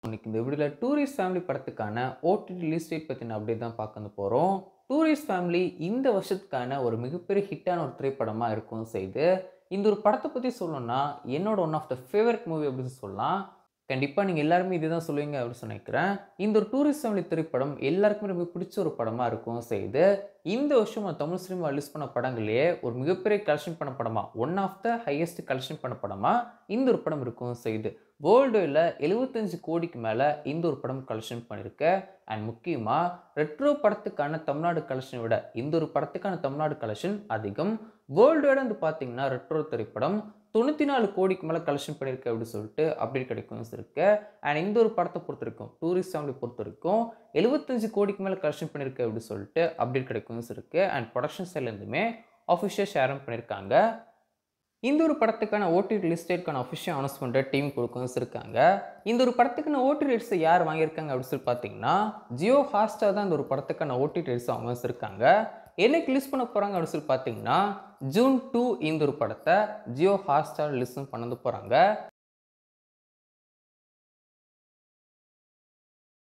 இன்னைக்கு இந்த வீடியோவில் டூரிஸ்ட் ஃபேமிலி படத்துக்கான ஓடிடி ரிலீஸ் டேட் பற்றின அப்டேட் தான் பார்க்க போகிறோம். டூரிஸ்ட் ஃபேமிலி இந்த வருஷத்துக்கான ஒரு மிகப்பெரிய ஹிட்டான ஒரு திரைப்படமாக இருக்கும் செய்து. இந்த ஒரு படத்தை பற்றி சொல்லணும்னா என்னோட one of the favourite movie அப்படின்னு சொல்லலாம். கண்டிப்பாக நீங்கள் எல்லாருமே இதுதான் சொல்லுவீங்க அப்படின்னு நினைக்கிறேன். இந்த ஒரு டூரிஸ்ட் ஃபேமிலி திரைப்படம் எல்லாருக்குமே ரொம்ப பிடிச்ச ஒரு படமாக இருக்கும் செய்து. இந்த வருஷம் தமிழ் சினிமா ரிலீஸ் பண்ண படங்களையே ஒரு மிகப்பெரிய கலெக்ஷன் பண்ண படமாக, one of the highest collection பண்ண படமாக இந்த ஒரு படம் இருக்கும் செய்து. வேர்ல்டு வைடில் 75 கோடிக்கு மேலே இந்த ஒரு படம் கலெக்ஷன் பண்ணியிருக்கு. அண்ட் முக்கியமாக ரெட்ரோ படத்துக்கான தமிழ்நாடு கலெக்ஷனை விட இந்த ஒரு படத்துக்கான தமிழ்நாடு கலெக்ஷன் அதிகம். வேர்ல்டு வைடு வந்து பார்த்தீங்கன்னா ரெட்ரோ திரைப்படம் 94 கோடிக்கு மேலே கலெக்ஷன் பண்ணியிருக்கு அப்படின்னு சொல்லிட்டு அப்டேட் கிடைக்கும் இருக்கு. அண்ட் இந்த ஒரு படத்தை பொறுத்த வரைக்கும் டூரிஸ்ட் ஃபேமிலி பொறுத்த வரைக்கும் 75 கோடிக்கு மேலே கலெக்ஷன் பண்ணியிருக்கு அப்படின்னு சொல்லிட்டு அப்டேட் கிடைக்கும் இருக்கு. அண்ட் ப்ரொடக்ஷன் சைட்லேருந்துமே அஃபிஷியல் ஷேரும் பண்ணியிருக்காங்க. இந்த ஒரு படத்துக்கான ஓடிடி ரிலீஸ் டேட்கான அஃபிஷியல் அனௌன்ஸ்மெண்ட்டை டீம் கொடுக்கவும் இருக்காங்க. இந்த ஒரு படத்துக்கான ஓடிடி ரைட்ஸை யார் வாங்கியிருக்காங்க அப்படின்னு சொல்லி பார்த்தீங்கன்னா ஜியோ ஹாட்ஸ்டார் தான் இந்த ஒரு படத்துக்கான ஓடிடி ரைட்ஸ் அவங்க வச்சுருக்காங்க. என்னைக்கு ரிலீஸ் பண்ண போகிறாங்க அப்படின்னு சொல்லி பார்த்தீங்கன்னா ஜூன் 2 இந்த ஒரு படத்தை ஜியோ ஹாட்ஸ்டார் ரிலீஸும் பண்ண போகிறாங்க.